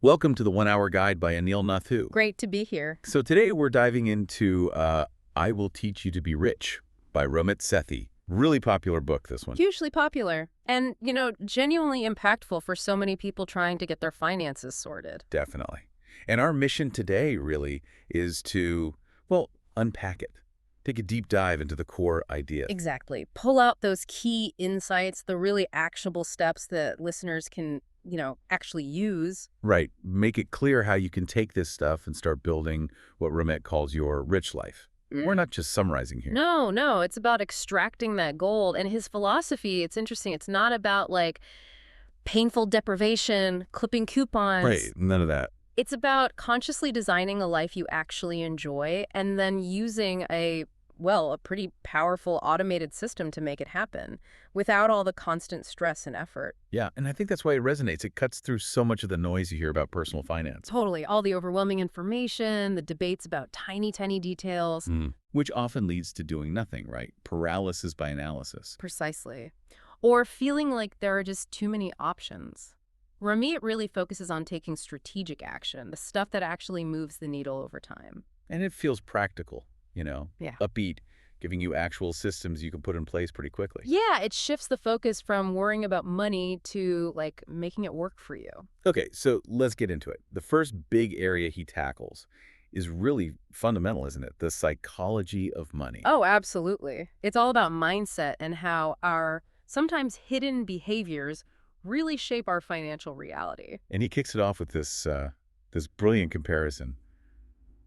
Welcome to the 1 Hour Guide by Anil Nathu. Great to be here. So today we're diving into I Will Teach You to Be Rich by Ramit Sethi. Really popular book, this one. Hugely popular and, genuinely impactful for so many people trying to get their finances sorted. Definitely. And our mission today really is to, well, unpack it. Take a deep dive into the core ideas. Exactly. Pull out those key insights, the really actionable steps that listeners can, actually use. Right. Make it clear how you can take this stuff and start building what Ramit calls your rich life. We're not just summarizing here. No, it's about extracting that gold. And his philosophy, it's interesting. It's not about painful deprivation, clipping coupons. Right. None of that. It's about consciously designing a life you actually enjoy and then using a pretty powerful automated system to make it happen without all the constant stress and effort. Yeah, and I think that's why it resonates. It cuts through so much of the noise you hear about personal finance. Totally. All the overwhelming information, the debates about tiny, tiny details. Which often leads to doing nothing, right? Paralysis by analysis. Precisely. Or feeling like there are just too many options. Ramit really focuses on taking strategic action, the stuff that actually moves the needle over time. And it feels practical, Yeah. upbeat, giving you actual systems you can put in place pretty quickly. Yeah, it shifts the focus from worrying about money to, making it work for you. Okay, so let's get into it. The first big area he tackles is really fundamental, isn't it? The psychology of money. Oh, absolutely. It's all about mindset and how our sometimes hidden behaviors really shape our financial reality. And he kicks it off with this brilliant comparison.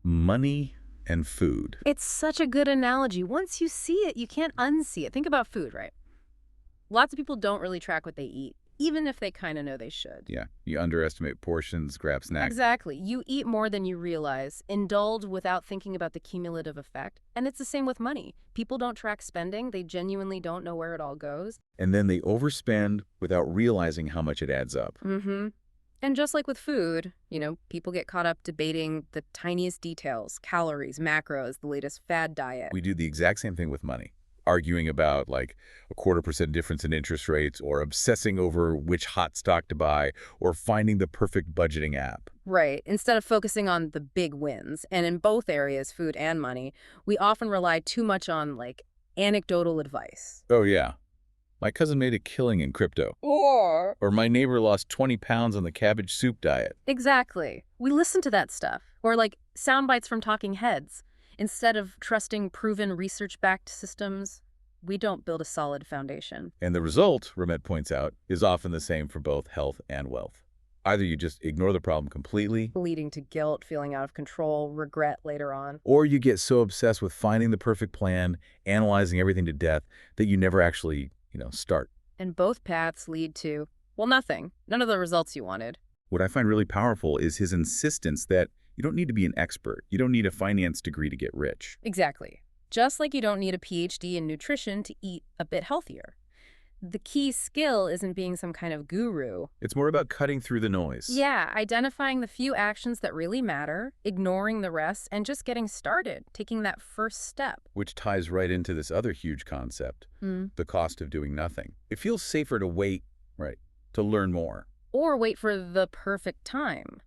Money and food. It's such a good analogy. Once you see it, you can't unsee it. Think about food, right? Lots of people don't really track what they eat, even if they kind of know they should. Yeah, you underestimate portions, grab snacks. Exactly. You eat more than you realize, indulge without thinking about the cumulative effect. And it's the same with money. People don't track spending. They genuinely don't know where it all goes. And then they overspend without realizing how much it adds up. And just like with food, people get caught up debating the tiniest details, calories, macros, the latest fad diet. We do the exact same thing with money, arguing about like a 0.25% difference in interest rates, or obsessing over which hot stock to buy, or finding the perfect budgeting app. Right. Instead of focusing on the big wins. And in both areas, food and money, we often rely too much on anecdotal advice. Oh yeah. My cousin made a killing in crypto. Or my neighbor lost 20 pounds on the cabbage soup diet. exactly. We listen to that stuff. Or sound bites from talking heads. Instead of trusting proven research-backed systems, we don't build a solid foundation. And the result, Ramit points out, is often the same for both health and wealth. Either you just ignore the problem completely, Leading to guilt, feeling out of control, regret later on. or you get so obsessed with finding the perfect plan, analyzing everything to death, that you never actually, start. And both paths lead to, nothing. None of the results you wanted. What I find really powerful is his insistence that you don't need to be an expert. You don't need a finance degree to get rich. Exactly. Just like you don't need a PhD in nutrition to eat a bit healthier. The key skill isn't being some kind of guru. It's more about cutting through the noise. Yeah, identifying the few actions that really matter, ignoring the rest, and just getting started, taking that first step. Which ties right into this other huge concept, the cost of doing nothing. It feels safer to wait, right, to learn more. Or wait for the perfect time.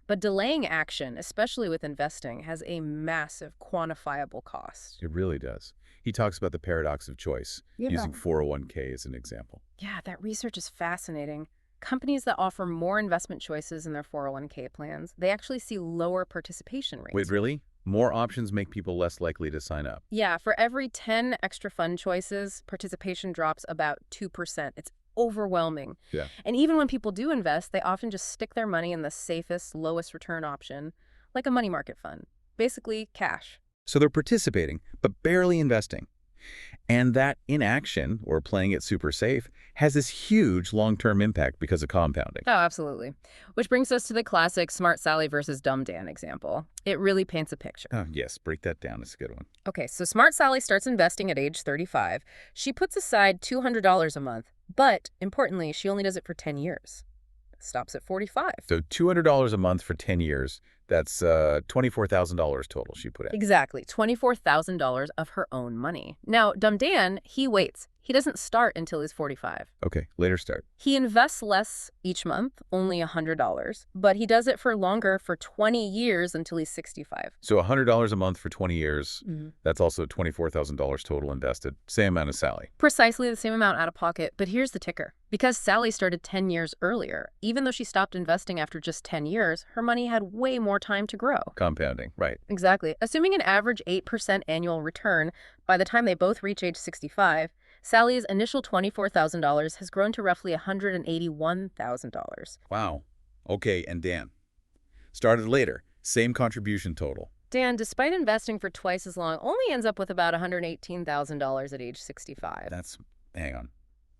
But delaying action, especially with investing, has a massive quantifiable cost. It really does. He talks about the paradox of choice, using 401k as an example. Yeah, that research is fascinating. Companies that offer more investment choices in their 401k plans, they actually see lower participation rates. Wait, really? More options make people less likely to sign up. Yeah, for every 10 extra fund choices, participation drops about 2%. It's overwhelming. Yeah. And even when people do invest, they often just stick their money in the safest, lowest return option, like a money market fund. Basically, cash. So they're participating, but barely investing. And that inaction, or playing it super safe, has this huge long-term impact because of compounding. Oh, absolutely. Which brings us to the classic Smart Sally versus Dumb Dan example. It really paints a picture. Oh, yes, break that down. It's a good one. Okay, so Smart Sally starts investing at age 35. She puts aside $200 a month, but importantly, she only does it for 10 years. stops at 45. So $200 a month for 10 years. That's $24,000 total she put in. Exactly, $24,000 of her own money. Now, Dumb Dan, he waits. He doesn't start until he's 45. Okay, later start. He invests less each month, only $100, but he does it for longer, for 20 years until he's 65. So $100 a month for 20 years. Mhm. That's also $24,000 total invested. Same amount as Sally. Precisely the same amount out of pocket, but here's the ticker. Because Sally started 10 years earlier, even though she stopped investing after just 10 years, her money had way more time to grow. Compounding, right. Exactly. Assuming an average 8% annual return, by the time they both reach age 65, Sally's initial $24,000 has grown to roughly $181,000. Wow. Okay, and Dan. Started later. Same contribution total. Dan, despite investing for twice as long, only ends up with about $118,000 at age 65. That's, hang on,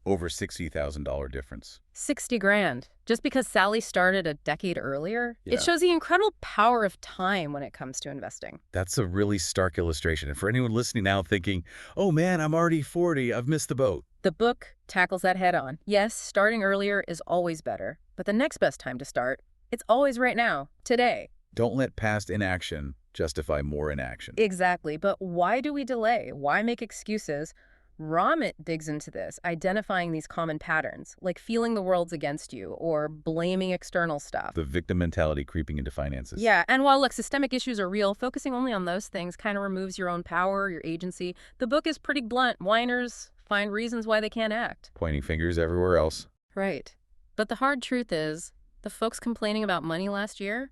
over $60,000 difference. 60 grand. Just because Sally started a decade earlier? Yeah. It shows the incredible power of time when it comes to investing. That's a really stark illustration. And for anyone listening now thinking, oh man, I'm already 40, I've missed the boat. The book tackles that head on. Yes, starting earlier is always better, but the next best time to start, it's always right now, today. Don't let past inaction justify more inaction. Exactly, but why do we delay? Why make excuses? Ramit digs into this, identifying these common patterns, like feeling the world's against you or blaming external stuff. The victim mentality creeping into finances. Yeah, and while look, systemic issues are real, focusing only on those things kind of removes your own power, your agency. The book is pretty blunt. Whiners find reasons why they can't act. Pointing fingers everywhere else. Right. But the hard truth is, the folks complaining about money last year,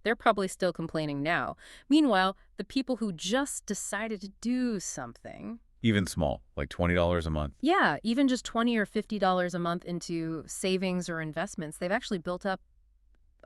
they're probably still complaining now. Meanwhile, the people who just decided to do something, Even small, like $20 a month. yeah, even just $20 or $50 a month into savings or investments, they've actually built up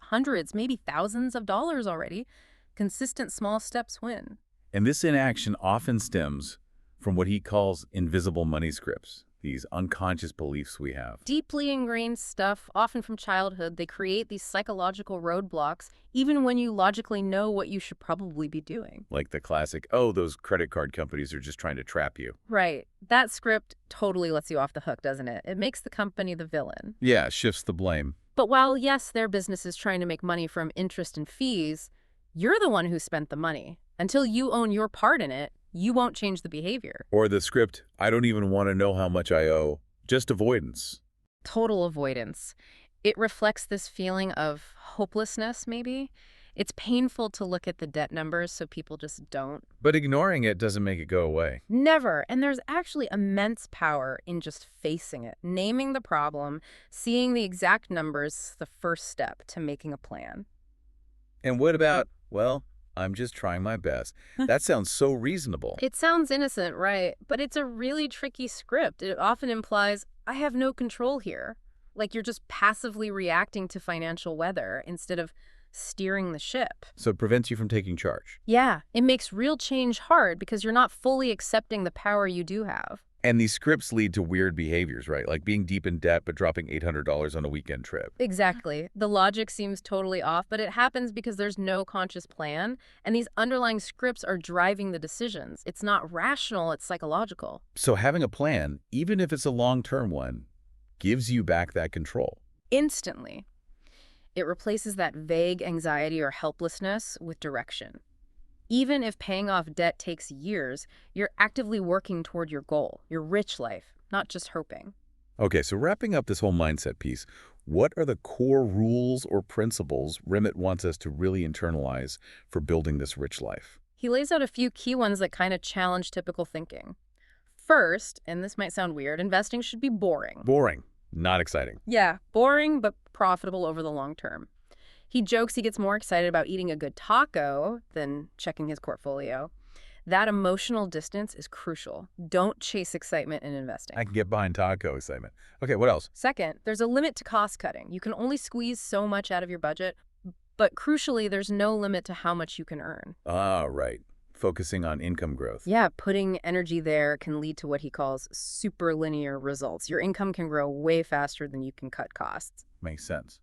hundreds, maybe thousands of dollars already. Consistent small steps win. And this inaction often stems from what he calls invisible money scripts, these unconscious beliefs we have. Deeply ingrained stuff, often from childhood, they create these psychological roadblocks, even when you logically know what you should probably be doing. Like the classic, oh, those credit card companies are just trying to trap you. Right. That script totally lets you off the hook, doesn't it? It makes the company the villain. Yeah, shifts the blame. But while, yes, their business is trying to make money from interest and fees, you're the one who spent the money. Until you own your part in it, you won't change the behavior. Or the script, I don't even want to know how much I owe. Just avoidance. Total avoidance. It reflects this feeling of hopelessness, maybe. It's painful to look at the debt numbers, so people just don't. But ignoring it doesn't make it go away. Never. And there's actually immense power in just facing it. Naming the problem, seeing the exact numbers, the first step to making a plan. And what about, well, I'm just trying my best. That sounds so reasonable. It sounds innocent, right? But it's a really tricky script. It often implies, I have no control here. Like you're just passively reacting to financial weather instead of steering the ship. So it prevents you from taking charge. Yeah, it makes real change hard because you're not fully accepting the power you do have. And these scripts lead to weird behaviors, right? Like being deep in debt but dropping $800 on a weekend trip. Exactly. The logic seems totally off, but it happens because there's no conscious plan, and these underlying scripts are driving the decisions. It's not rational, it's psychological. So having a plan, even if it's a long-term one, gives you back that control. Instantly. It replaces that vague anxiety or helplessness with direction. Even if paying off debt takes years, you're actively working toward your goal, your rich life, not just hoping. Okay, so wrapping up this whole mindset piece, what are the core rules or principles Ramit wants us to really internalize for building this rich life? He lays out a few key ones that kind of challenge typical thinking. First, and this might sound weird, investing should be boring. Boring, not exciting. Yeah, boring but profitable over the long term. He jokes he gets more excited about eating a good taco than checking his portfolio. That emotional distance is crucial. Don't chase excitement in investing. I can get behind taco excitement. Okay, what else? Second, there's a limit to cost cutting. You can only squeeze so much out of your budget, but crucially, there's no limit to how much you can earn. Ah, right. Focusing on income growth. Yeah, putting energy there can lead to what he calls superlinear results. Your income can grow way faster than you can cut costs. Makes sense.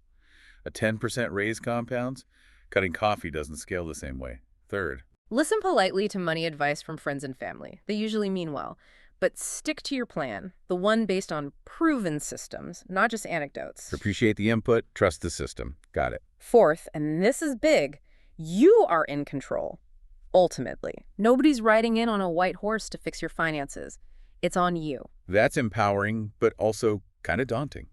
A 10% raise compounds? Cutting coffee doesn't scale the same way. Third, Listen politely to money advice from friends and family. They usually mean well. But stick to your plan, the one based on proven systems, not just anecdotes. Appreciate the input, trust the system. Got it. Fourth, and this is big, you are in control. Ultimately, nobody's riding in on a white horse to fix your finances. It's on you. That's empowering, but also kind of daunting.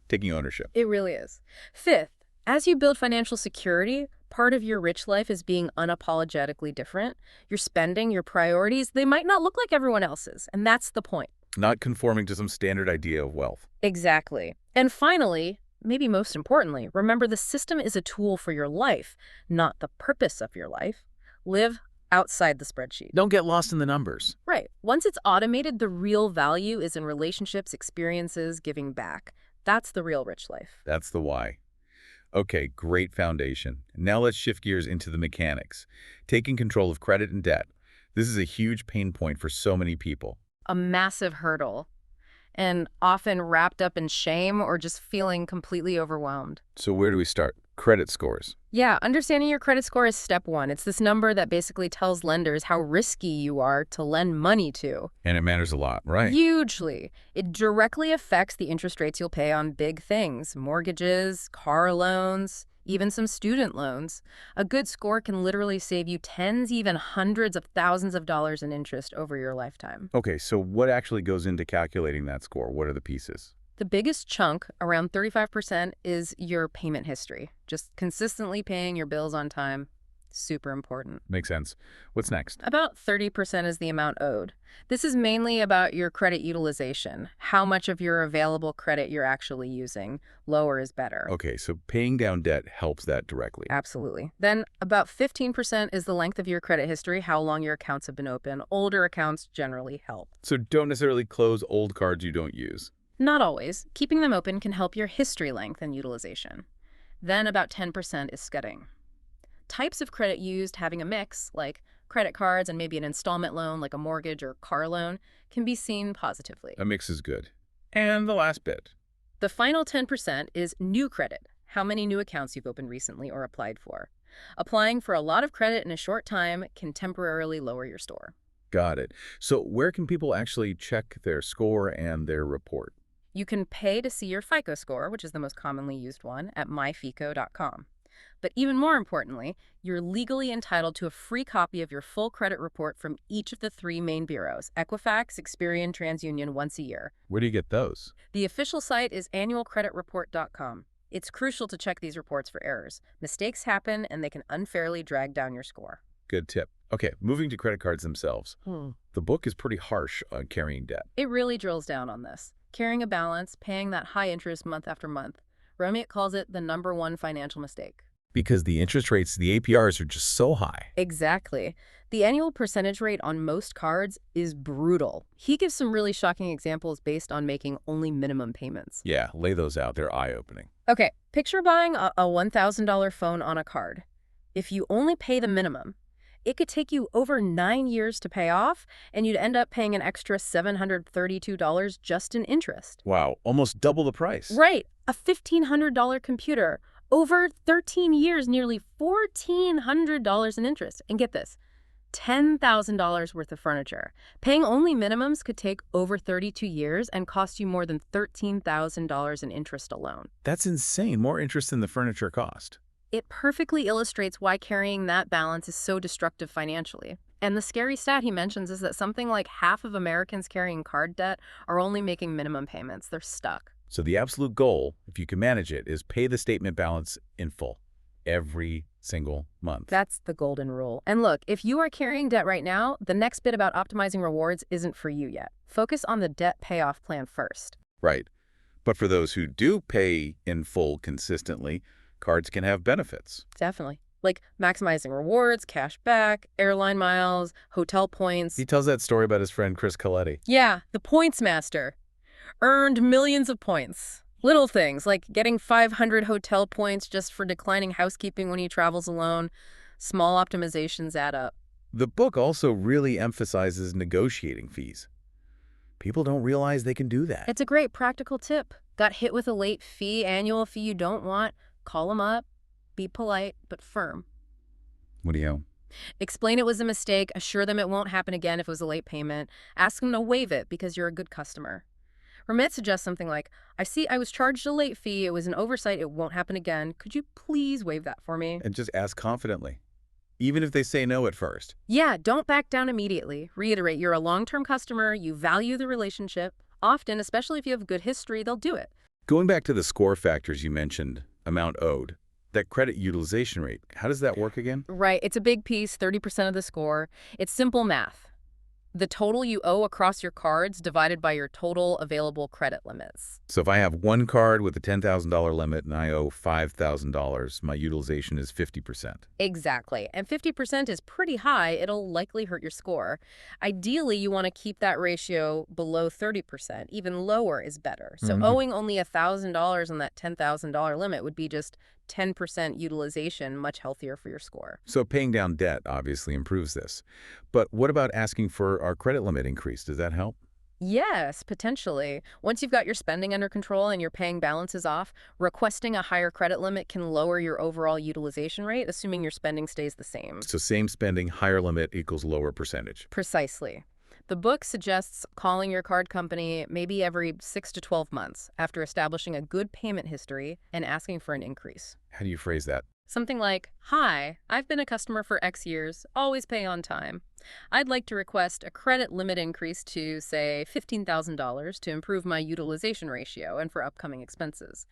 Taking ownership. It really is. Fifth, as you build financial security, part of your rich life is being unapologetically different. Your spending, your priorities, they might not look like everyone else's, and that's the point. Not conforming to some standard idea of wealth. Exactly. And finally, maybe most importantly, remember the system is a tool for your life, not the purpose of your life. Live outside the spreadsheet. Don't get lost in the numbers. Right. Once it's automated, the real value is in relationships, experiences, giving back. That's the real rich life. That's the why. Okay, great foundation. Now let's shift gears into the mechanics. Taking control of credit and debt. This is a huge pain point for so many people. A massive hurdle, and often wrapped up in shame or just feeling completely overwhelmed. So where do we start? Credit scores. Yeah, understanding your credit score is step one. It's this number that basically tells lenders how risky you are to lend money to. And it matters a lot, right? Hugely. It directly affects the interest rates you'll pay on big things, mortgages, car loans, even some student loans. A good score can literally save you tens, even hundreds of thousands of dollars in interest over your lifetime. Okay, so what actually goes into calculating that score? What are the pieces? The biggest chunk, around 35%, is your payment history. Just consistently paying your bills on time. Super important. Makes sense. What's next? About 30% is the amount owed. This is mainly about your credit utilization, how much of your available credit you're actually using. Lower is better. Okay, so paying down debt helps that directly. Absolutely. Then about 15% is the length of your credit history, how long your accounts have been open. Older accounts generally help. So don't necessarily close old cards you don't use. Not always. Keeping them open can help your history length and utilization. Then about 10% is scudding. Types of credit used having a mix, like credit cards and maybe an installment loan like a mortgage or car loan, can be seen positively. A mix is good. And the last bit. The final 10% is new credit, how many new accounts you've opened recently or applied for. Applying for a lot of credit in a short time can temporarily lower your score. Got it. So where can people actually check their score and their report? You can pay to see your FICO score, which is the most commonly used one, at myfico.com. But even more importantly, you're legally entitled to a free copy of your full credit report from each of the three main bureaus, Equifax, Experian, TransUnion, once a year. Where do you get those? The official site is annualcreditreport.com. It's crucial to check these reports for errors. Mistakes happen, and they can unfairly drag down your score. Good tip. Okay, moving to credit cards themselves. The book is pretty harsh on carrying debt. It really drills down on this. Carrying a balance, paying that high interest month after month. Ramit calls it the #1 financial mistake. Because the interest rates, the APRs are just so high. Exactly. The annual percentage rate on most cards is brutal. He gives some really shocking examples based on making only minimum payments. Yeah, lay those out. They're eye-opening. Okay, picture buying a $1,000 phone on a card. If you only pay the minimum, it could take you over 9 years to pay off, and you'd end up paying an extra $732 just in interest. Wow, almost double the price. Right. A $1,500 computer. Over 13 years, nearly $1,400 in interest. And get this, $10,000 worth of furniture. Paying only minimums could take over 32 years and cost you more than $13,000 in interest alone. That's insane. More interest than the furniture cost. It perfectly illustrates why carrying that balance is so destructive financially. And the scary stat he mentions is that something like half of Americans carrying card debt are only making minimum payments. They're stuck. So the absolute goal, if you can manage it, is pay the statement balance in full every single month. That's the golden rule. And look, if you are carrying debt right now, the next bit about optimizing rewards isn't for you yet. Focus on the debt payoff plan first. Right. But for those who do pay in full consistently, cards can have benefits. Definitely. Like maximizing rewards, cash back, airline miles, hotel points. He tells that story about his friend Chris Coletti. Yeah, the points master. Earned millions of points. Little things like getting 500 hotel points just for declining housekeeping when he travels alone. Small optimizations add up. The book also really emphasizes negotiating fees. People don't realize they can do that. It's a great practical tip. Got hit with a late fee, annual fee you don't want? Call them up. Be polite, but firm. What do you Explain it was a mistake, assure them it won't happen again if it was a late payment, ask them to waive it because you're a good customer. Ramit suggests something like, I see I was charged a late fee, it was an oversight, it won't happen again. Could you please waive that for me? And just ask confidently, even if they say no at first. Yeah, don't back down immediately. Reiterate you're a long-term customer, you value the relationship. Often, especially if you have a good history, they'll do it. Going back to the score factors you mentioned, amount owed, that credit utilization rate, how does that work again? Right, it's a big piece, 30% of the score. It's simple math. The total you owe across your cards divided by your total available credit limits. So if I have one card with a $10,000 limit and I owe $5,000, my utilization is 50%. Exactly. And 50% is pretty high. It'll likely hurt your score. Ideally, you want to keep that ratio below 30%. Even lower is better. So owing only $1,000 on that $10,000 limit would be just 10% utilization, much healthier for your score. So paying down debt obviously improves this. But what about asking for our credit limit increase? Does that help? Yes, potentially. Once you've got your spending under control and your paying balances off, requesting a higher credit limit can lower your overall utilization rate, assuming your spending stays the same. So same spending, higher limit equals lower percentage. Precisely. The book suggests calling your card company maybe every 6 to 12 months after establishing a good payment history and asking for an increase. How do you phrase that? Something like, "Hi, I've been a customer for X years, always pay on time. I'd like to request a credit limit increase to, say, $15,000 to improve my utilization ratio and for upcoming expenses.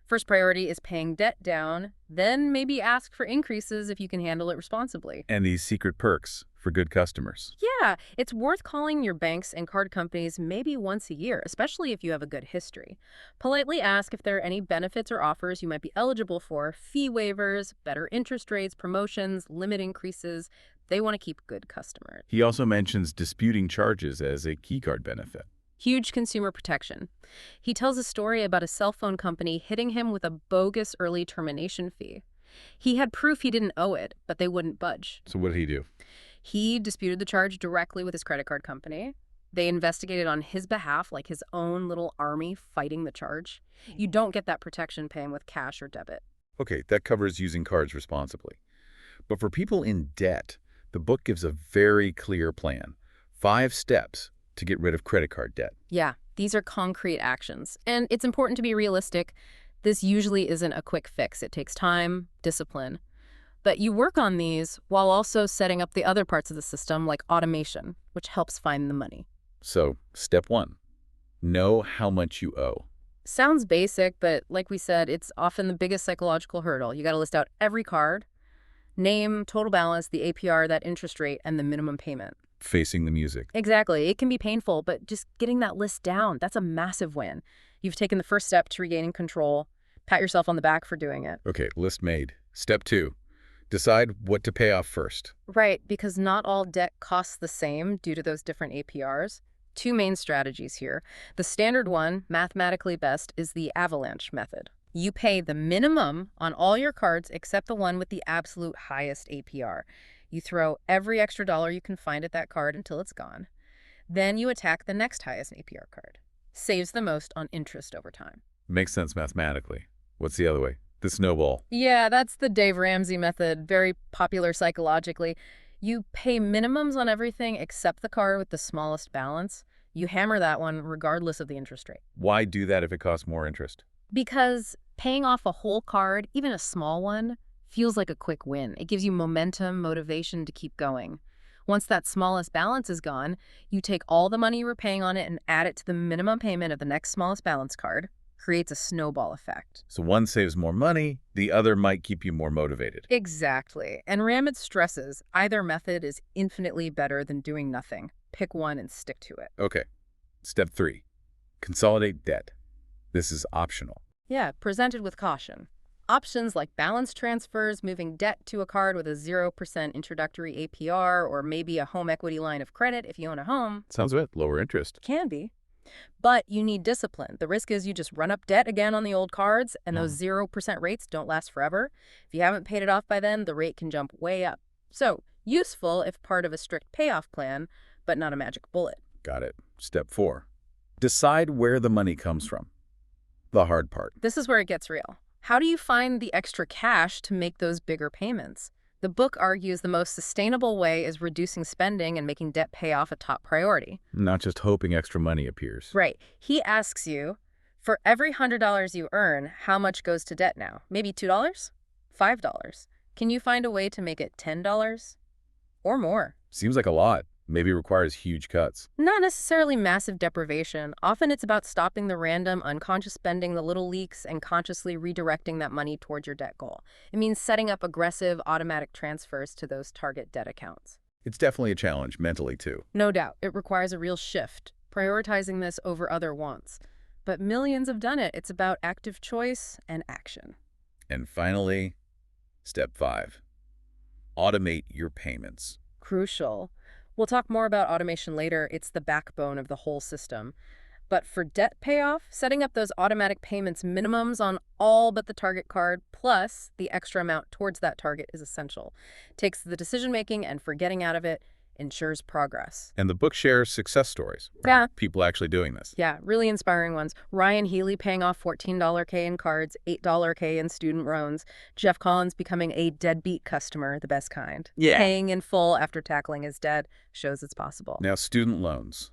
First priority is paying debt down, then maybe ask for increases if you can handle it responsibly." And these secret perks for good customers. Yeah, it's worth calling your banks and card companies maybe once a year, especially if you have a good history. Politely ask if there are any benefits or offers you might be eligible for, fee waivers, better interest rates, promotions, limit increases. They want to keep good customers. He also mentions disputing charges as a keycard benefit. Huge consumer protection. He tells a story about a cell phone company hitting him with a bogus early termination fee. He had proof he didn't owe it, but they wouldn't budge. So what did he do? He disputed the charge directly with his credit card company. They investigated on his behalf, like his own little army fighting the charge. You don't get that protection paying with cash or debit. Okay, that covers using cards responsibly. But for people in debt, the book gives a very clear plan. 5 steps to get rid of credit card debt. Yeah, these are concrete actions. And it's important to be realistic. This usually isn't a quick fix. It takes time, discipline. But you work on these while also setting up the other parts of the system, like automation, which helps find the money. So, step 1, know how much you owe. Sounds basic, but like we said, it's often the biggest psychological hurdle. You got to list out every card, name, total balance, the APR, that interest rate, and the minimum payment. Facing the music. Exactly. It can be painful, but just getting that list down, that's a massive win. You've taken the first step to regaining control. Pat yourself on the back for doing it. Okay, list made. Step 2, decide what to pay off first. Right, because not all debt costs the same due to those different APRs. 2 main strategies here. The standard one, mathematically best, is the avalanche method. You pay the minimum on all your cards except the one with the absolute highest APR. You throw every extra dollar you can find at that card until it's gone. Then you attack the next highest APR card. Saves the most on interest over time. Makes sense mathematically. What's the other way? The snowball. Yeah, that's the Dave Ramsey method, very popular psychologically. You pay minimums on everything except the card with the smallest balance. You hammer that one regardless of the interest rate. Why do that if it costs more interest? Because paying off a whole card, even a small one, feels like a quick win. It gives you momentum, motivation to keep going. Once that smallest balance is gone, you take all the money you were paying on it and add it to the minimum payment of the next smallest balance card. Creates a snowball effect. So one saves more money, the other might keep you more motivated. Exactly. And Ramit stresses either method is infinitely better than doing nothing. Pick one and stick to it. Okay. Step 3, consolidate debt. This is optional. Yeah, presented with caution. Options like balance transfers, moving debt to a card with a 0% introductory APR, or maybe a home equity line of credit if you own a home. Sounds good. Lower interest. Can be. But you need discipline. The risk is you just run up debt again on the old cards, and those 0% rates don't last forever. If you haven't paid it off by then, the rate can jump way up. So, useful if part of a strict payoff plan, but not a magic bullet. Got it. Step 4, decide where the money comes from. The hard part. This is where it gets real. How do you find the extra cash to make those bigger payments? The book argues the most sustainable way is reducing spending and making debt payoff a top priority. Not just hoping extra money appears. Right. He asks you, for every $100 you earn, how much goes to debt now? Maybe $2? $5? Can you find a way to make it $10? Or more? Seems like a lot. Maybe requires huge cuts. Not necessarily massive deprivation. Often it's about stopping the random, unconscious spending, the little leaks, and consciously redirecting that money towards your debt goal. It means setting up aggressive, automatic transfers to those target debt accounts. It's definitely a challenge mentally, too. No doubt, it requires a real shift, prioritizing this over other wants. But millions have done it. It's about active choice and action. And finally, step 5. Automate your payments. Crucial. We'll talk more about automation later. It's the backbone of the whole system. But for debt payoff, setting up those automatic payments minimums on all but the target card, plus the extra amount towards that target is essential. Takes the decision-making and forgetting out of it, ensures progress. And the book shares success stories. Yeah. People actually doing this. Yeah, really inspiring ones. Ryan Healy paying off $14K in cards, $8K in student loans. Jeff Collins becoming a deadbeat customer, the best kind. Yeah. Paying in full after tackling his debt shows it's possible. Now, student loans,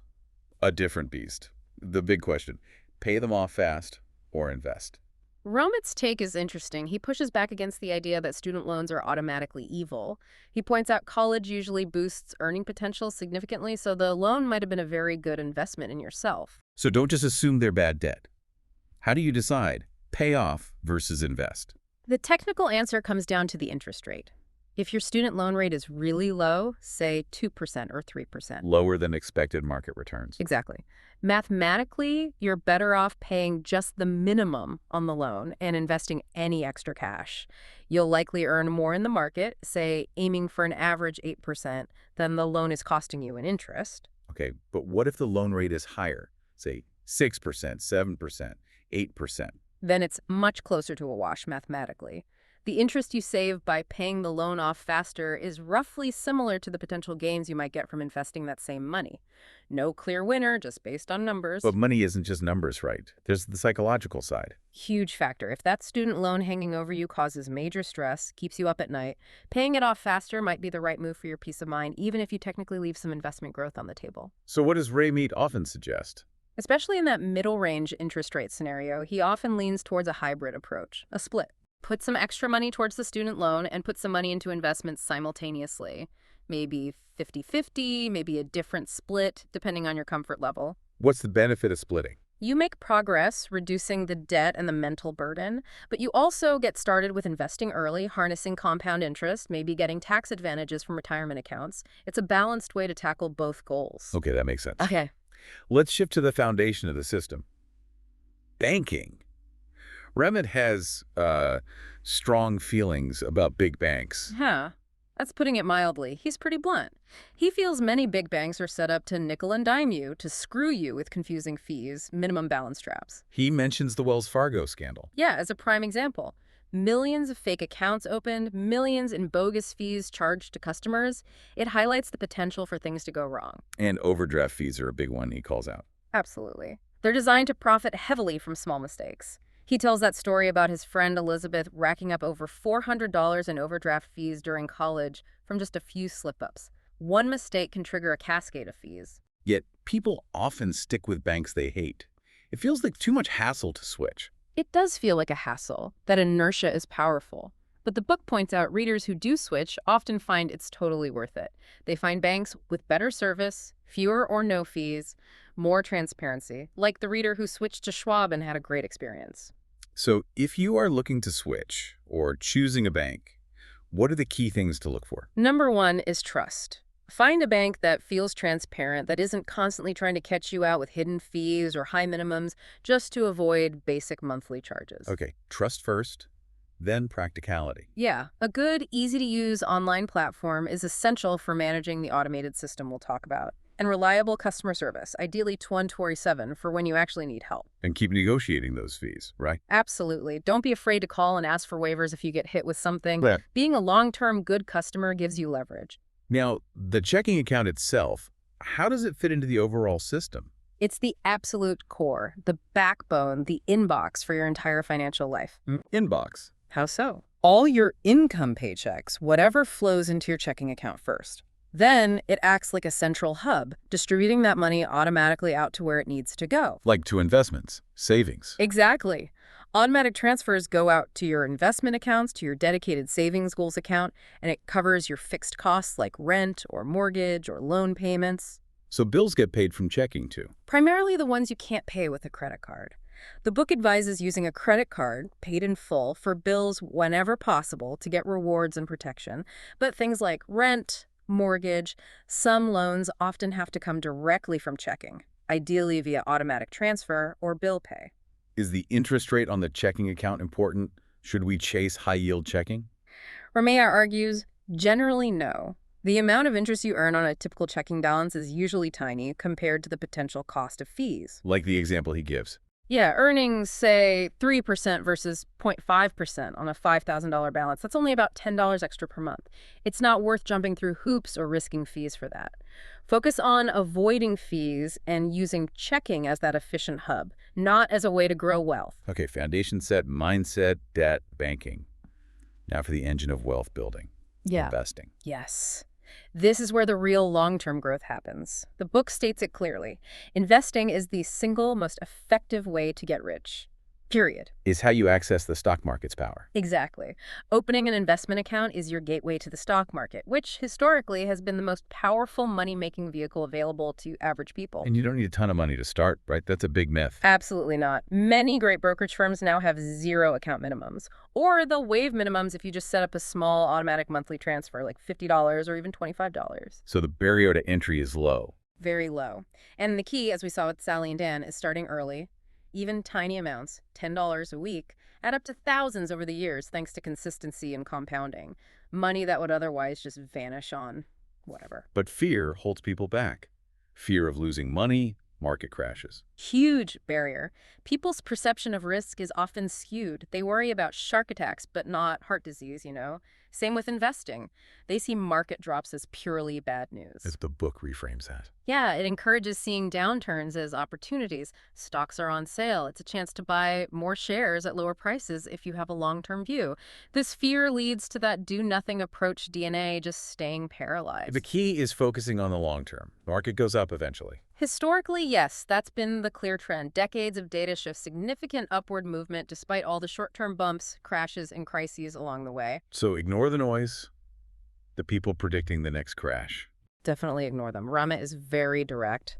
a different beast. The big question, pay them off fast or invest? Ramit's take is interesting. He pushes back against the idea that student loans are automatically evil. He points out college usually boosts earning potential significantly, so the loan might have been a very good investment in yourself. So don't just assume they're bad debt. How do you decide pay off versus invest? The technical answer comes down to the interest rate. If your student loan rate is really low, say 2% or 3%. Lower than expected market returns. Exactly. Mathematically, you're better off paying just the minimum on the loan and investing any extra cash. You'll likely earn more in the market, say aiming for an average 8%, than the loan is costing you in interest. Okay, but what if the loan rate is higher? Say 6%, 7%, 8%. Then it's much closer to a wash mathematically. The interest you save by paying the loan off faster is roughly similar to the potential gains you might get from investing that same money. No clear winner, just based on numbers. But money isn't just numbers, right? There's the psychological side. Huge factor. If that student loan hanging over you causes major stress, keeps you up at night, paying it off faster might be the right move for your peace of mind, even if you technically leave some investment growth on the table. So what does Ramit often suggest? Especially in that middle range interest rate scenario, he often leans towards a hybrid approach, a split. Put some extra money towards the student loan and put some money into investments simultaneously. Maybe 50-50, maybe a different split, depending on your comfort level. What's the benefit of splitting? You make progress, reducing the debt and the mental burden, but you also get started with investing early, harnessing compound interest, maybe getting tax advantages from retirement accounts. It's a balanced way to tackle both goals. Okay, that makes sense. Okay. Let's shift to the foundation of the system. Banking. Ramit has strong feelings about big banks. Huh. That's putting it mildly. He's pretty blunt. He feels many big banks are set up to nickel and dime you, to screw you with confusing fees, minimum balance traps. He mentions the Wells Fargo scandal. Yeah, as a prime example. Millions of fake accounts opened, millions in bogus fees charged to customers. It highlights the potential for things to go wrong. And overdraft fees are a big one he calls out. Absolutely. They're designed to profit heavily from small mistakes. He tells that story about his friend Elizabeth racking up over $400 in overdraft fees during college from just a few slip-ups. One mistake can trigger a cascade of fees. Yet people often stick with banks they hate. It feels like too much hassle to switch. It does feel like a hassle. That inertia is powerful. But the book points out readers who do switch often find it's totally worth it. They find banks with better service, fewer or no fees, more transparency, like the reader who switched to Schwab and had a great experience. So if you are looking to switch or choosing a bank, what are the key things to look for? Number one is trust. Find a bank that feels transparent, that isn't constantly trying to catch you out with hidden fees or high minimums just to avoid basic monthly charges. Okay, trust first, then practicality. Yeah, a good, easy-to-use online platform is essential for managing the automated system we'll talk about. And reliable customer service, ideally 24/7 for when you actually need help. And keep negotiating those fees, right? Absolutely. Don't be afraid to call and ask for waivers if you get hit with something. Yeah. Being a long-term good customer gives you leverage. Now, the checking account itself, how does it fit into the overall system? It's the absolute core, the backbone, the inbox for your entire financial life. Inbox. How so? All your income paychecks, whatever flows into your checking account first. Then it acts like a central hub, distributing that money automatically out to where it needs to go. Like to investments, savings. Exactly. Automatic transfers go out to your investment accounts, to your dedicated savings goals account, and it covers your fixed costs like rent or mortgage or loan payments. So bills get paid from checking too. Primarily the ones you can't pay with a credit card. The book advises using a credit card, paid in full, for bills whenever possible to get rewards and protection, but things like rent, mortgage, some loans often have to come directly from checking, ideally via automatic transfer or bill pay. Is the interest rate on the checking account important? Should we chase high-yield checking? Ramea argues, generally no. The amount of interest you earn on a typical checking balance is usually tiny compared to the potential cost of fees. Like the example he gives. Yeah, earnings, say, 3% versus 0.5% on a $5,000 balance. That's only about $10 extra per month. It's not worth jumping through hoops or risking fees for that. Focus on avoiding fees and using checking as that efficient hub, not as a way to grow wealth. Okay, foundation set, mindset, debt, banking. Now for the engine of wealth building. Investing. Yes. This is where the real long-term growth happens. The book states it clearly. Investing is the single most effective way to get rich. Period. Is how you access the stock market's power. Exactly. Opening an investment account is your gateway to the stock market, which historically has been the most powerful money-making vehicle available to average people. And you don't need a ton of money to start, right? That's a big myth. Absolutely not. Many great brokerage firms now have 0 account minimums, or they'll waive minimums if you just set up a small automatic monthly transfer, like $50 or even $25. So the barrier to entry is low. Very low. And the key, as we saw with Sally and Dan, is starting early. Even tiny amounts, $10 a week, add up to thousands over the years thanks to consistency and compounding. Money that would otherwise just vanish on whatever. But fear holds people back. Fear of losing money, market crashes. Huge barrier. People's perception of risk is often skewed. They worry about shark attacks, but not heart disease, you know? Same with investing. They see market drops as purely bad news. As the book reframes that. Yeah, it encourages seeing downturns as opportunities. Stocks are on sale. It's a chance to buy more shares at lower prices if you have a long-term view. This fear leads to that do-nothing approach DNA just staying paralyzed. The key is focusing on the long term. Market goes up eventually. Historically, yes, that's been the clear trend. Decades of data show significant upward movement despite all the short-term bumps, crashes, and crises along the way. So ignore the noise, the people predicting the next crash. Definitely ignore them. Ramit is very direct.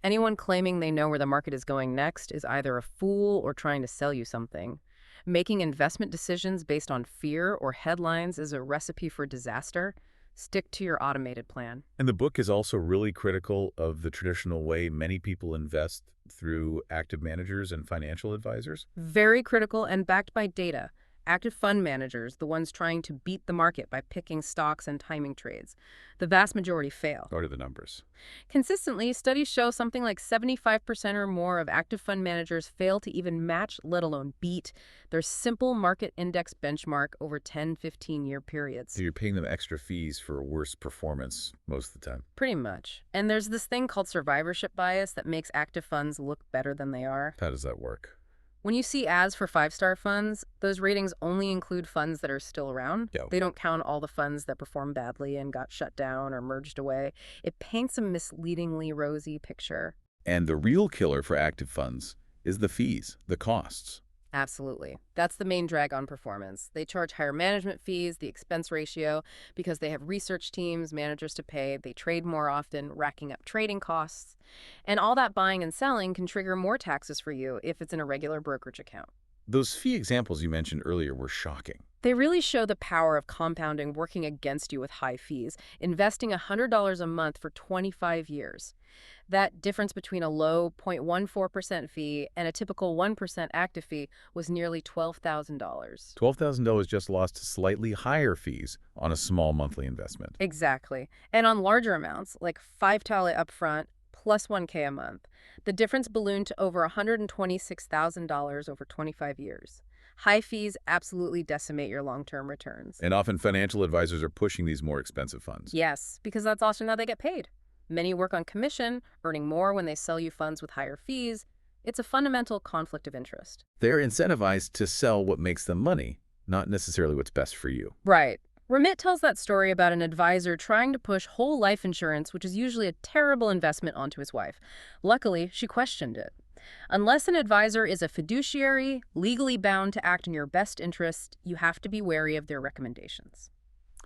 Anyone claiming they know where the market is going next is either a fool or trying to sell you something. Making investment decisions based on fear or headlines is a recipe for disaster. Stick to your automated plan. And the book is also really critical of the traditional way many people invest through active managers and financial advisors. Very critical and backed by data. Active fund managers, the ones trying to beat the market by picking stocks and timing trades. The vast majority fail. What are the numbers? Consistently, studies show something like 75% or more of active fund managers fail to even match, let alone beat, their simple market index benchmark over 10, 15-year periods. So you're paying them extra fees for worse performance most of the time. Pretty much. And there's this thing called survivorship bias that makes active funds look better than they are. How does that work? When you see ads for 5-star funds, those ratings only include funds that are still around. Yeah. They don't count all the funds that performed badly and got shut down or merged away. It paints a misleadingly rosy picture. And the real killer for active funds is the fees, the costs. Absolutely. That's the main drag on performance. They charge higher management fees, the expense ratio, because they have research teams, managers to pay. They trade more often, racking up trading costs. And all that buying and selling can trigger more taxes for you if it's in a regular brokerage account. Those fee examples you mentioned earlier were shocking. They really show the power of compounding working against you with high fees, investing $100 a month for 25 years. That difference between a low 0.14% fee and a typical 1% active fee was nearly $12,000. $12,000 just lost to slightly higher fees on a small monthly investment. Exactly. And on larger amounts, like $5,000 upfront plus $1,000 a month, the difference ballooned to over $126,000 over 25 years. High fees absolutely decimate your long-term returns. And often financial advisors are pushing these more expensive funds. Yes, because that's also how they get paid. Many work on commission, earning more when they sell you funds with higher fees. It's a fundamental conflict of interest. They're incentivized to sell what makes them money, not necessarily what's best for you. Right. Ramit tells that story about an advisor trying to push whole life insurance, which is usually a terrible investment, onto his wife. Luckily, she questioned it. Unless an advisor is a fiduciary, legally bound to act in your best interest, you have to be wary of their recommendations.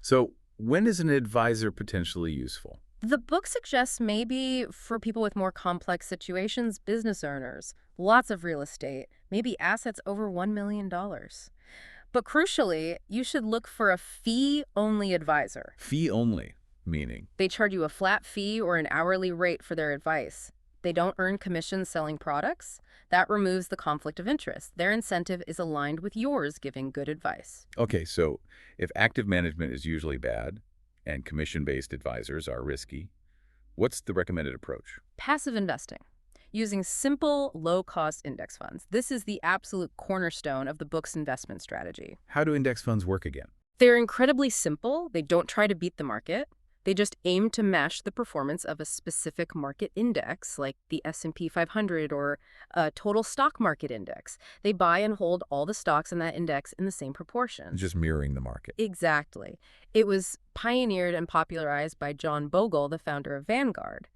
So when is an advisor potentially useful? The book suggests maybe for people with more complex situations, business owners, lots of real estate, maybe assets over $1 million. But crucially, you should look for a fee-only advisor. Fee only, meaning? They charge you a flat fee or an hourly rate for their advice. They don't earn commissions selling products. That removes the conflict of interest. Their incentive is aligned with yours giving good advice. Okay, so if active management is usually bad and commission-based advisors are risky, what's the recommended approach? Passive investing. Using simple, low-cost index funds. This is the absolute cornerstone of the book's investment strategy. How do index funds work again? They're incredibly simple. They don't try to beat the market. They just aim to match the performance of a specific market index, like the S&P 500 or a total stock market index. They buy and hold all the stocks in that index in the same proportion. Just mirroring the market. Exactly. It was pioneered and popularized by John Bogle, the founder of Vanguard.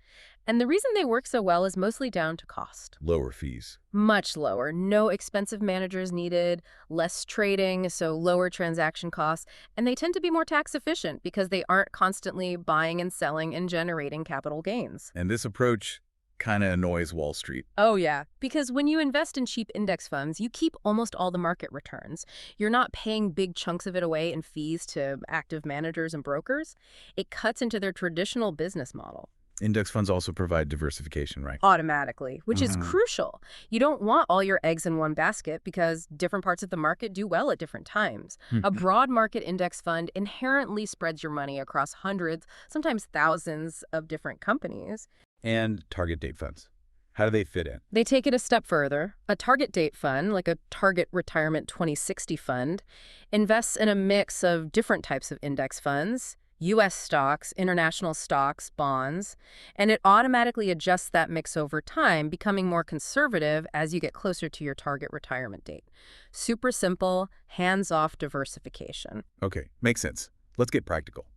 And the reason they work so well is mostly down to cost. Lower fees. Much lower. No expensive managers needed, less trading, so lower transaction costs. And they tend to be more tax efficient because they aren't constantly buying and selling and generating capital gains. And this approach kind of annoys Wall Street. Oh, yeah. Because when you invest in cheap index funds, you keep almost all the market returns. You're not paying big chunks of it away in fees to active managers and brokers. It cuts into their traditional business model. Index funds also provide diversification, right? Automatically, which is crucial. You don't want all your eggs in one basket because different parts of the market do well at different times. A broad market index fund inherently spreads your money across hundreds, sometimes thousands of different companies. And target date funds. How do they fit in? They take it a step further. A target date fund, like a Target Retirement 2060 fund, invests in a mix of different types of index funds, U.S. stocks, international stocks, bonds, and it automatically adjusts that mix over time, becoming more conservative as you get closer to your target retirement date. Super simple, hands-off diversification. Okay, makes sense. Let's get practical.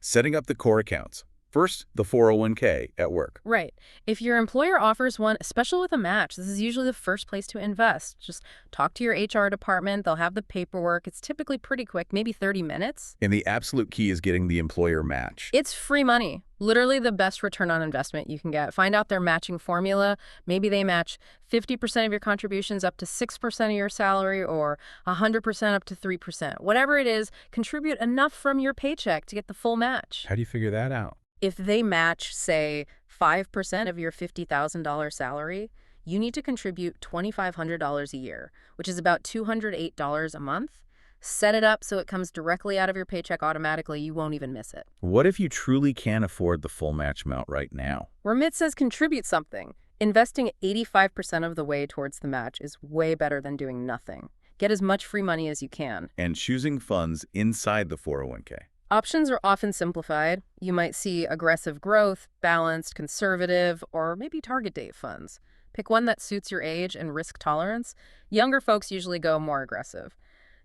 Setting up the core accounts. First, the 401k at work. Right. If your employer offers one, especially with a match, this is usually the first place to invest. Just talk to your HR department. They'll have the paperwork. It's typically pretty quick, maybe 30 minutes. And the absolute key is getting the employer match. It's free money. Literally the best return on investment you can get. Find out their matching formula. Maybe they match 50% of your contributions up to 6% of your salary or 100% up to 3%. Whatever it is, contribute enough from your paycheck to get the full match. How do you figure that out? If they match, say, 5% of your $50,000 salary, you need to contribute $2,500 a year, which is about $208 a month. Set it up so it comes directly out of your paycheck automatically. You won't even miss it. What if you truly can't afford the full match amount right now? Ramit says contribute something. Investing 85% of the way towards the match is way better than doing nothing. Get as much free money as you can. And choosing funds inside the 401k. Options are often simplified. You might see aggressive growth, balanced, conservative, or maybe target date funds. Pick one that suits your age and risk tolerance. Younger folks usually go more aggressive.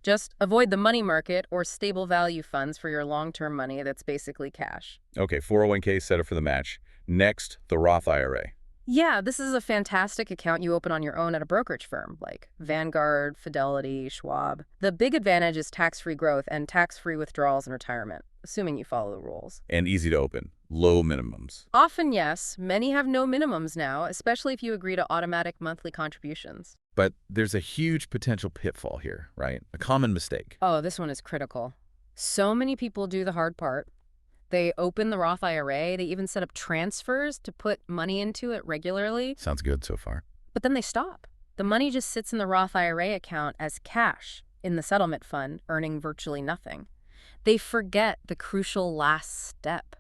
Just avoid the money market or stable value funds for your long-term money that's basically cash. Okay, 401k set up for the match. Next, the Roth IRA. Yeah, this is a fantastic account you open on your own at a brokerage firm like Vanguard, Fidelity, Schwab. The big advantage is tax-free growth and tax-free withdrawals in retirement, assuming you follow the rules. And easy to open. Low minimums. Often, yes. Many have no minimums now, especially if you agree to automatic monthly contributions. But there's a huge potential pitfall here, right? A common mistake. Oh, this one is critical. So many people do the hard part. They open the Roth IRA. They even set up transfers to put money into it regularly. Sounds good so far. But then they stop. The money just sits in the Roth IRA account as cash in the settlement fund, earning virtually nothing. They forget the crucial last step.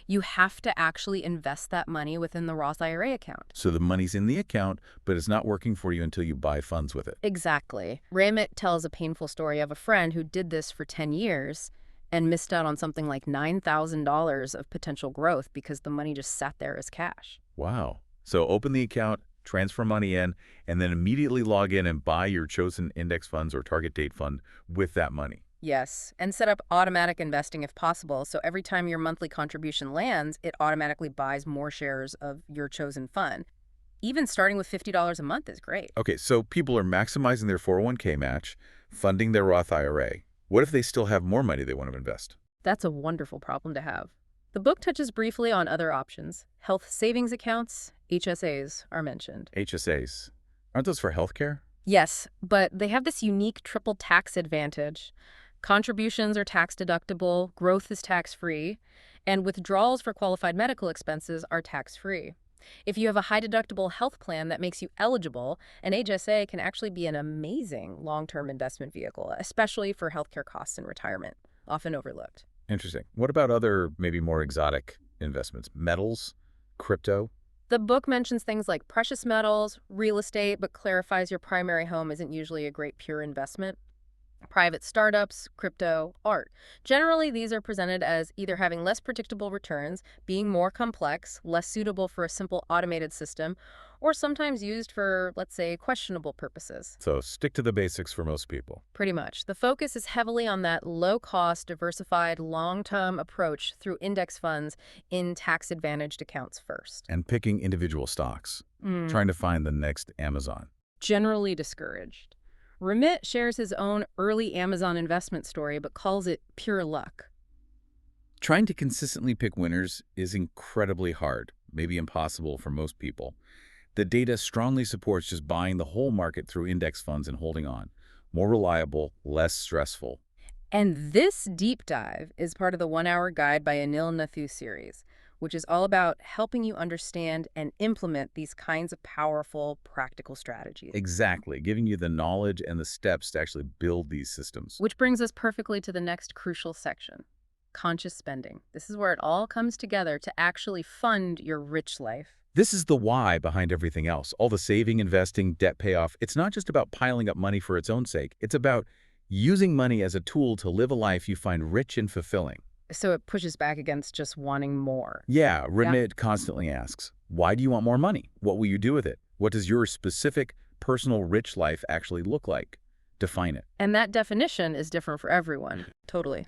You have to actually invest that money within the Roth IRA account. So the money's in the account, but it's not working for you until you buy funds with it. Exactly. Ramit tells a painful story of a friend who did this for 10 years and missed out on something like $9,000 of potential growth because the money just sat there as cash. Wow. So open the account, transfer money in, and then immediately log in and buy your chosen index funds or target date fund with that money. Yes, and set up automatic investing if possible, so every time your monthly contribution lands, it automatically buys more shares of your chosen fund. Even starting with $50 a month is great. Okay, so people are maximizing their 401k match, funding their Roth IRA. What if they still have more money they want to invest? That's a wonderful problem to have. The book touches briefly on other options. Health savings accounts, HSAs, are mentioned. HSAs. Aren't those for healthcare? Yes, but they have this unique triple tax advantage. Contributions are tax deductible, growth is tax-free, and withdrawals for qualified medical expenses are tax-free. If you have a high deductible health plan that makes you eligible, an HSA can actually be an amazing long-term investment vehicle, especially for healthcare costs in retirement, often overlooked. Interesting. What about other, maybe more exotic investments? Metals? Crypto? The book mentions things like precious metals, real estate, but clarifies your primary home isn't usually a great pure investment. Private startups, crypto, art. Generally, these are presented as either having less predictable returns, being more complex, less suitable for a simple automated system, or sometimes used for, let's say, questionable purposes. So stick to the basics for most people. Pretty much. The focus is heavily on that low-cost, diversified, long-term approach through index funds in tax-advantaged accounts first. And picking individual stocks. Trying to find the next Amazon. Generally discouraged. Ramit shares his own early Amazon investment story, but calls it pure luck. Trying to consistently pick winners is incredibly hard, maybe impossible for most people. The data strongly supports just buying the whole market through index funds and holding on. More reliable, less stressful. And this deep dive is part of the 1-hour guide by Anil Nathu series, which is all about helping you understand and implement these kinds of powerful, practical strategies. Exactly, giving you the knowledge and the steps to actually build these systems. Which brings us perfectly to the next crucial section, conscious spending. This is where it all comes together to actually fund your rich life. This is the why behind everything else. All the saving, investing, debt payoff. It's not just about piling up money for its own sake. It's about using money as a tool to live a life you find rich and fulfilling. So it pushes back against just wanting more. Yeah, Ramit constantly asks, why do you want more money? What will you do with it? What does your specific, personal, rich life actually look like? Define it. And that definition is different for everyone. Totally.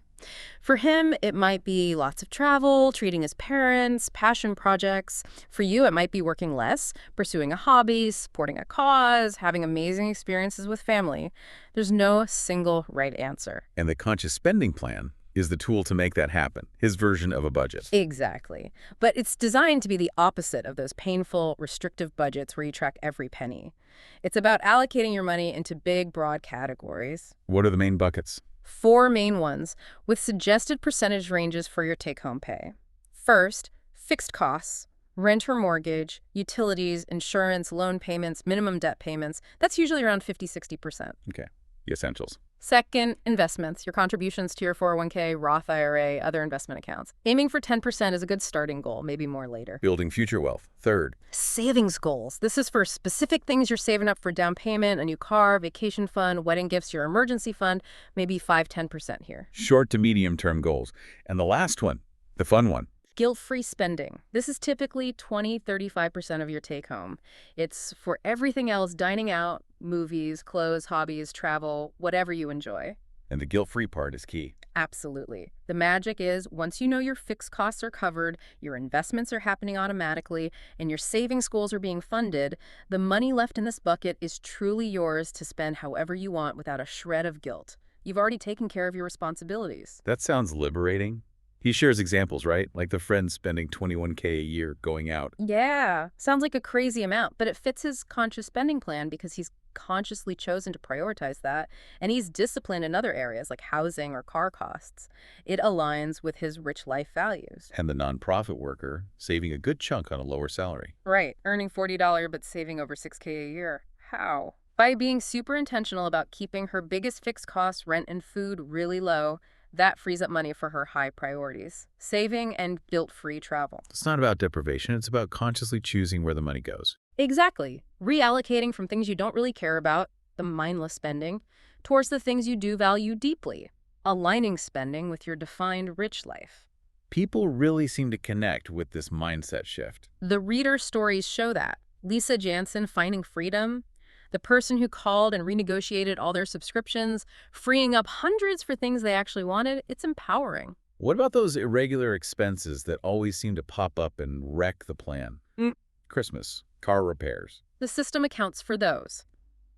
For him, it might be lots of travel, treating his parents, passion projects. For you, it might be working less, pursuing a hobby, supporting a cause, having amazing experiences with family. There's no single right answer. And the conscious spending plan is the tool to make that happen, his version of a budget. Exactly. But it's designed to be the opposite of those painful, restrictive budgets where you track every penny. It's about allocating your money into big, broad categories. What are the main buckets? 4 main ones, with suggested percentage ranges for your take-home pay. First, fixed costs, rent or mortgage, utilities, insurance, loan payments, minimum debt payments. That's usually around 50–60%. Okay, the essentials. Second, investments, your contributions to your 401k, Roth IRA, other investment accounts. Aiming for 10% is a good starting goal, maybe more later. Building future wealth. Third, savings goals. This is for specific things you're saving up for: down payment, a new car, vacation fund, wedding gifts, your emergency fund, maybe 5–10% here. short to medium-term goals. And the last one, the fun one. Guilt-free spending. This is typically 20–35% of your take-home. It's for everything else: dining out, movies, clothes, hobbies, travel, whatever you enjoy. And the guilt-free part is key. Absolutely. The magic is, once you know your fixed costs are covered, your investments are happening automatically, and your savings goals are being funded, the money left in this bucket is truly yours to spend however you want without a shred of guilt. You've already taken care of your responsibilities. That sounds liberating. He shares examples, right? Like the friend spending $21K a year going out. Yeah, sounds like a crazy amount, but it fits his conscious spending plan because he's consciously chosen to prioritize that, and he's disciplined in other areas like housing or car costs. It aligns with his rich life values. And the nonprofit worker saving a good chunk on a lower salary. Right, earning $40 but saving over $6K a year. How? By being super intentional about keeping her biggest fixed costs, rent and food, really low. That frees up money for her high priorities: saving and guilt-free travel. It's not about deprivation. It's about consciously choosing where the money goes. Exactly. Reallocating from things you don't really care about, the mindless spending, towards the things you do value deeply. Aligning spending with your defined rich life. People really seem to connect with this mindset shift. The reader stories show that. Lisa Jansen finding freedom, the person who called and renegotiated all their subscriptions, freeing up hundreds for things they actually wanted, it's empowering. What about those irregular expenses that always seem to pop up and wreck the plan? Mm. Christmas, car repairs. The system accounts for those.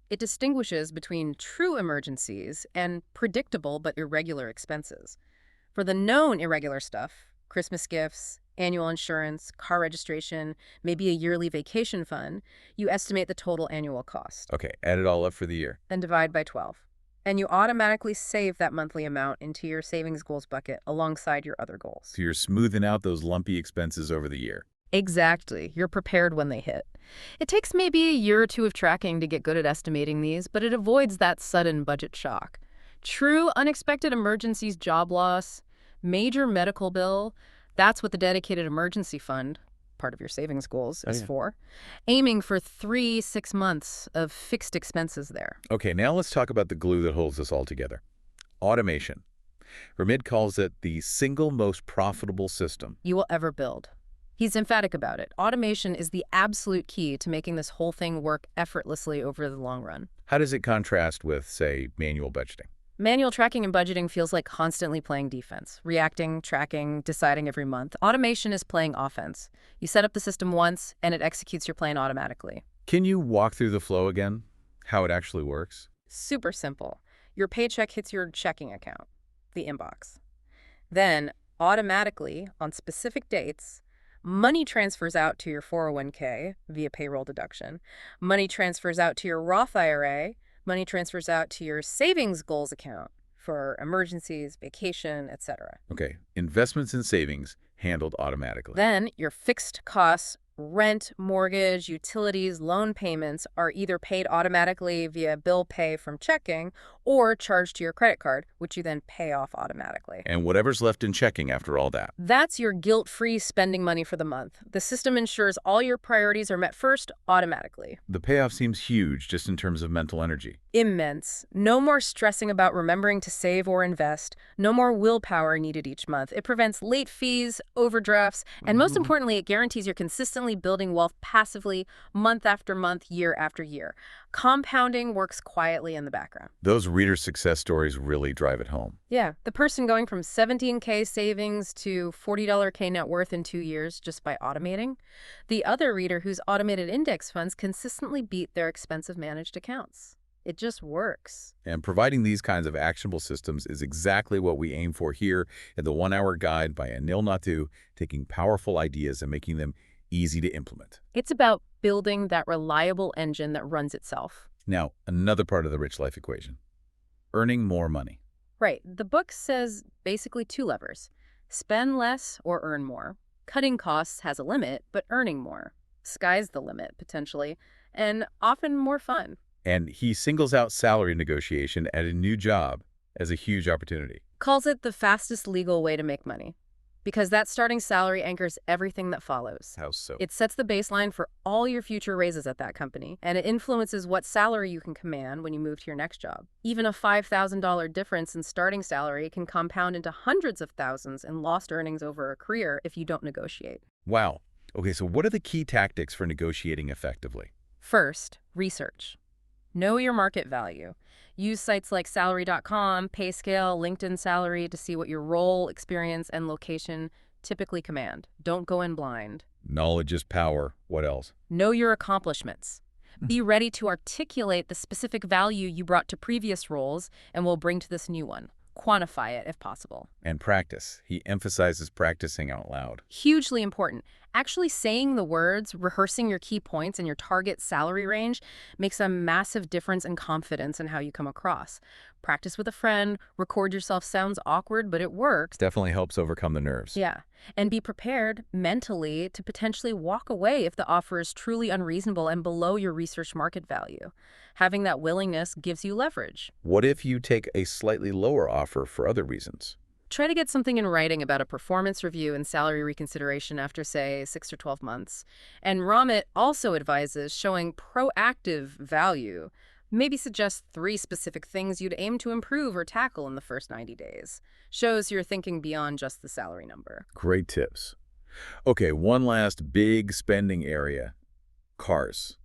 It distinguishes between true emergencies and predictable but irregular expenses. For the known irregular stuff, Christmas gifts, annual insurance, car registration, maybe a yearly vacation fund, you estimate the total annual cost. Okay, add it all up for the year. Then divide by 12. And you automatically save that monthly amount into your savings goals bucket alongside your other goals. So you're smoothing out those lumpy expenses over the year. Exactly. You're prepared when they hit. It takes maybe a year or two of tracking to get good at estimating these, but it avoids that sudden budget shock. True unexpected emergencies, job loss, major medical bill, that's what the dedicated emergency fund, part of your savings goals, is for. Aiming for 3-6 months of fixed expenses there. Okay, now let's talk about the glue that holds us all together. Automation. Ramit calls it the single most profitable system. You will ever build. He's emphatic about it. Automation is the absolute key to making this whole thing work effortlessly over the long run. How does it contrast with, say, manual budgeting? Manual tracking and budgeting feels like constantly playing defense, reacting, tracking, deciding every month. Automation is playing offense. You set up the system once, and it executes your plan automatically. Can you walk through the flow again? How it actually works? Super simple. Your paycheck hits your checking account, the inbox. Then, automatically, on specific dates, money transfers out to your 401k via payroll deduction. Money transfers out to your Roth IRA. Money transfers out to your savings goals account for emergencies, vacation, etc. Okay, investments and savings handled automatically. Then your fixed costs, rent, mortgage, utilities, loan payments are either paid automatically via bill pay from checking or charged to your credit card, which you then pay off automatically. And whatever's left in checking after all that. That's your guilt-free spending money for the month. The system ensures all your priorities are met first automatically. The payoff seems huge just in terms of mental energy. Immense. No more stressing about remembering to save or invest. No more willpower needed each month. It prevents late fees, overdrafts, and most importantly, it guarantees you're consistently building wealth passively, month after month, year after year. Compounding works quietly in the background. Those reader success stories really drive it home. Yeah, the person going from 17K savings to $40K net worth in 2 years just by automating. The other reader whose automated index funds consistently beat their expensive managed accounts. It just works. And providing these kinds of actionable systems is exactly what we aim for here in the 1-Hour Guide by Anil Nathu, taking powerful ideas and making them easy to implement. It's about building that reliable engine that runs itself. Now, another part of the rich life equation. Earning more money. Right. The book says basically 2 levers. Spend less or earn more. Cutting costs has a limit, but earning more. Sky's the limit, potentially, and often more fun. And he singles out salary negotiation at a new job as a huge opportunity. Calls it the fastest legal way to make money. Because that starting salary anchors everything that follows. How so? It sets the baseline for all your future raises at that company, and it influences what salary you can command when you move to your next job. Even a $5,000 difference in starting salary can compound into hundreds of thousands in lost earnings over a career if you don't negotiate. Wow. Okay, so what are the key tactics for negotiating effectively? First, research. Know your market value. Use sites like salary.com, PayScale, LinkedIn Salary to see what your role, experience, and location typically command. Don't go in blind. Knowledge is power. What else? Know your accomplishments. Be ready to articulate the specific value you brought to previous roles and will bring to this new one. Quantify it if possible. And practice. He emphasizes practicing out loud. Hugely important. Actually saying the words, rehearsing your key points and your target salary range makes a massive difference in confidence in how you come across. Practice with a friend, record yourself sounds awkward, but it works. Definitely helps overcome the nerves. Yeah. And be prepared mentally to potentially walk away if the offer is truly unreasonable and below your research market value. Having that willingness gives you leverage. What if you take a slightly lower offer for other reasons? Try to get something in writing about a performance review and salary reconsideration after, say, 6 or 12 months. And Ramit also advises showing proactive value. Maybe suggest 3 specific things you'd aim to improve or tackle in the first 90 days. Shows you're thinking beyond just the salary number. Great tips. Okay, one last big spending area. Cars.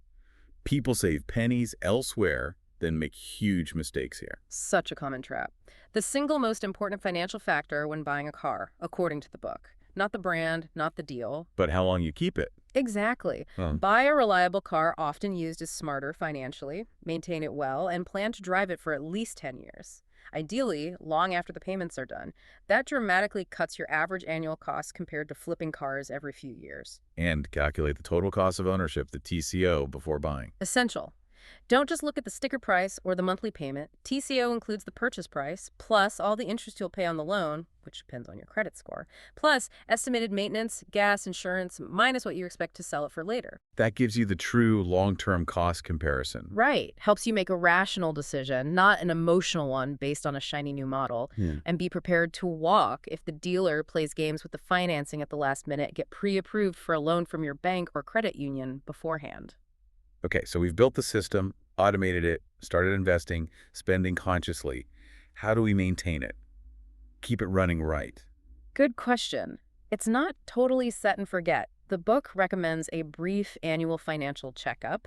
People save pennies elsewhere, then make huge mistakes here. Such a common trap. The single most important financial factor when buying a car, according to the book. Not the brand, not the deal. But how long you keep it? Exactly. Buy a reliable car often used is smarter financially, maintain it well, and plan to drive it for at least 10 years. Ideally, long after the payments are done. That dramatically cuts your average annual cost compared to flipping cars every few years. And calculate the total cost of ownership, the TCO, before buying. Essential. Don't just look at the sticker price or the monthly payment. TCO includes the purchase price, plus all the interest you'll pay on the loan, which depends on your credit score, plus estimated maintenance, gas, insurance, minus what you expect to sell it for later. That gives you the true long-term cost comparison. Right. Helps you make a rational decision, not an emotional one based on a shiny new model, and be prepared to walk if the dealer plays games with the financing at the last minute. Get pre-approved for a loan from your bank or credit union beforehand. Okay, so we've built the system, automated it, started investing, spending consciously. How do we maintain it? Keep it running right. Good question. It's not totally set and forget. The book recommends a brief annual financial checkup.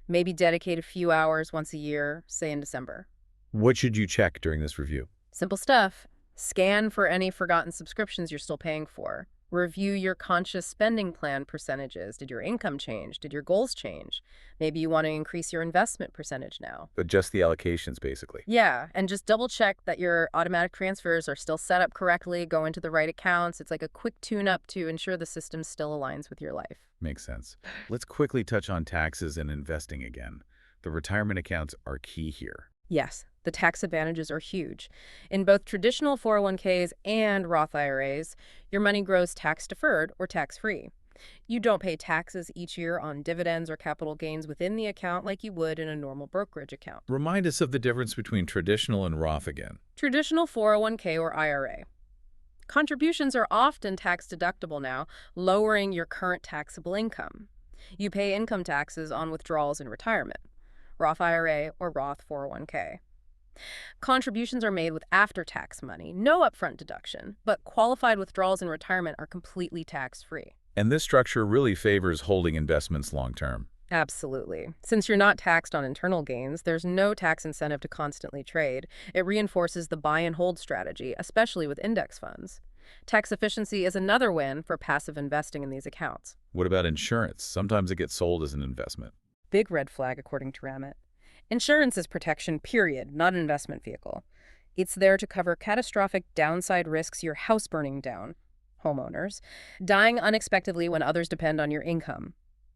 Maybe dedicate a few hours once a year, say in December. What should you check during this review? Simple stuff. Scan for any forgotten subscriptions you're still paying for. Review your conscious spending plan percentages. Did your income change? Did your goals change? Maybe you want to increase your investment percentage now. Adjust the allocations, basically. Yeah, and just double check that your automatic transfers are still set up correctly, go into the right accounts. It's like a quick tune-up to ensure the system still aligns with your life. Makes sense. Let's quickly touch on taxes and investing again. The retirement accounts are key here. Yes, the tax advantages are huge. In both traditional 401ks and Roth IRAs, your money grows tax-deferred or tax-free. You don't pay taxes each year on dividends or capital gains within the account like you would in a normal brokerage account. Remind us of the difference between traditional and Roth again. Traditional 401k or IRA. Contributions are often tax-deductible now, lowering your current taxable income. You pay income taxes on withdrawals in retirement. Roth IRA or Roth 401k. Contributions are made with after-tax money, no upfront deduction, but qualified withdrawals in retirement are completely tax-free. And this structure really favors holding investments long-term. Absolutely. Since you're not taxed on internal gains, there's no tax incentive to constantly trade. It reinforces the buy and hold strategy, especially with index funds. Tax efficiency is another win for passive investing in these accounts. What about insurance? Sometimes it gets sold as an investment. Big red flag, according to Ramit. Insurance is protection, period, not an investment vehicle. It's there to cover catastrophic downside risks, your house burning down, homeowners, dying unexpectedly when others depend on your income,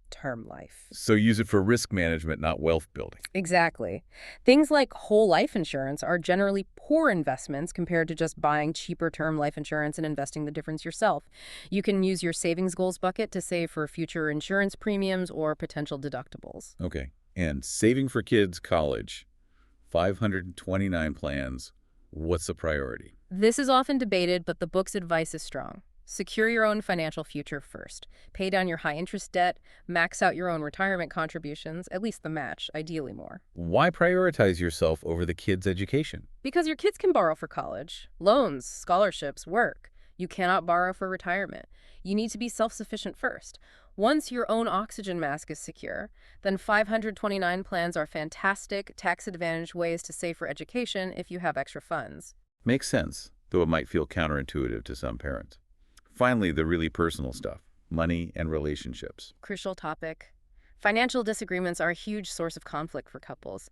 term life. So use it for risk management, not wealth building. Exactly. Things like whole life insurance are generally poor investments compared to just buying cheaper term life insurance and investing the difference yourself. You can use your savings goals bucket to save for future insurance premiums or potential deductibles. Okay. And saving for kids' college, 529 plans. What's the priority? This is often debated, but the book's advice is strong. Secure your own financial future first. Pay down your high-interest debt, max out your own retirement contributions, at least the match, ideally more. Why prioritize yourself over the kids' education? Because your kids can borrow for college, loans, scholarships, work. You cannot borrow for retirement. You need to be self-sufficient first. Once your own oxygen mask is secure, then 529 plans are fantastic, tax-advantaged ways to save for education if you have extra funds. Makes sense, though it might feel counterintuitive to some parents. Finally, the really personal stuff, money and relationships. Crucial topic. Financial disagreements are a huge source of conflict for couples.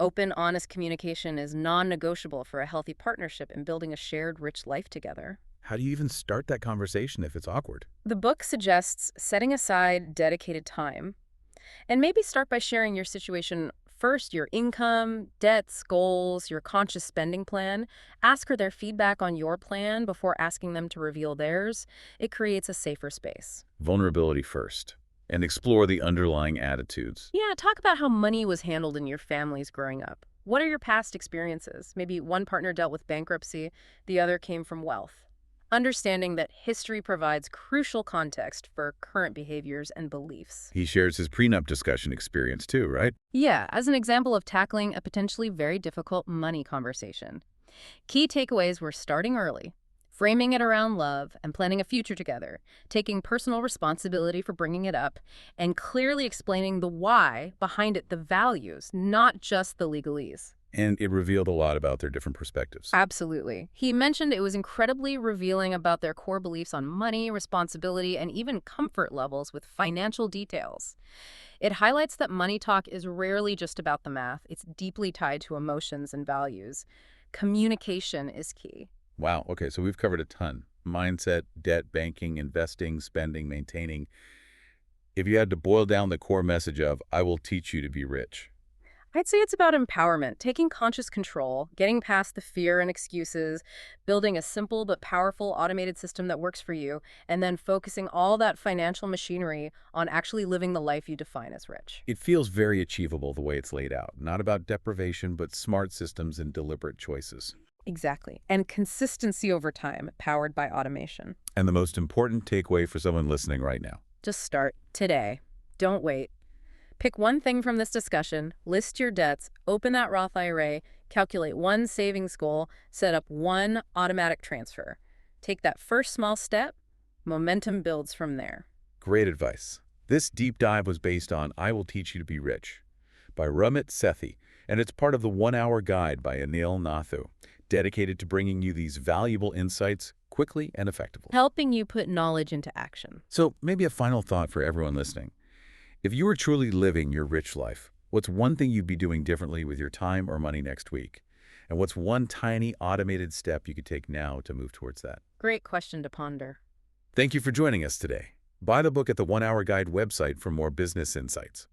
Open, honest communication is non-negotiable for a healthy partnership in building a shared, rich life together. How do you even start that conversation if it's awkward? The book suggests setting aside dedicated time, and maybe start by sharing your situation first, your income, debts, goals, your conscious spending plan. Ask for their feedback on your plan before asking them to reveal theirs. It creates a safer space. Vulnerability first, and explore the underlying attitudes. Yeah, talk about how money was handled in your families growing up. What are your past experiences? Maybe one partner dealt with bankruptcy, the other came from wealth. Understanding that history provides crucial context for current behaviors and beliefs. He shares his prenup discussion experience too, right? Yeah, as an example of tackling a potentially very difficult money conversation. Key takeaways were starting early, framing it around love and planning a future together, taking personal responsibility for bringing it up, and clearly explaining the why behind it, the values, not just the legalese. And it revealed a lot about their different perspectives. Absolutely. He mentioned it was incredibly revealing about their core beliefs on money, responsibility, and even comfort levels with financial details. It highlights that money talk is rarely just about the math. It's deeply tied to emotions and values. Communication is key. Wow, okay, so we've covered a ton. Mindset, debt, banking, investing, spending, maintaining. If you had to boil down the core message of, I will teach you to be rich. I'd say it's about empowerment, taking conscious control, getting past the fear and excuses, building a simple but powerful automated system that works for you, and then focusing all that financial machinery on actually living the life you define as rich. It feels very achievable the way it's laid out. Not about deprivation, but smart systems and deliberate choices. Exactly. And consistency over time, powered by automation. And the most important takeaway for someone listening right now. Just start today. Don't wait. Pick one thing from this discussion, list your debts, open that Roth IRA, calculate one savings goal, set up one automatic transfer. Take that first small step, momentum builds from there. Great advice. This deep dive was based on I Will Teach You to Be Rich by Ramit Sethi, and it's part of the 1-Hour Guide by Anil Nathu, dedicated to bringing you these valuable insights quickly and effectively. Helping you put knowledge into action. So maybe a final thought for everyone listening. If you were truly living your rich life, what's one thing you'd be doing differently with your time or money next week? And what's one tiny automated step you could take now to move towards that? Great question to ponder. Thank you for joining us today. Buy the book at the 1-Hour Guide website for more business insights.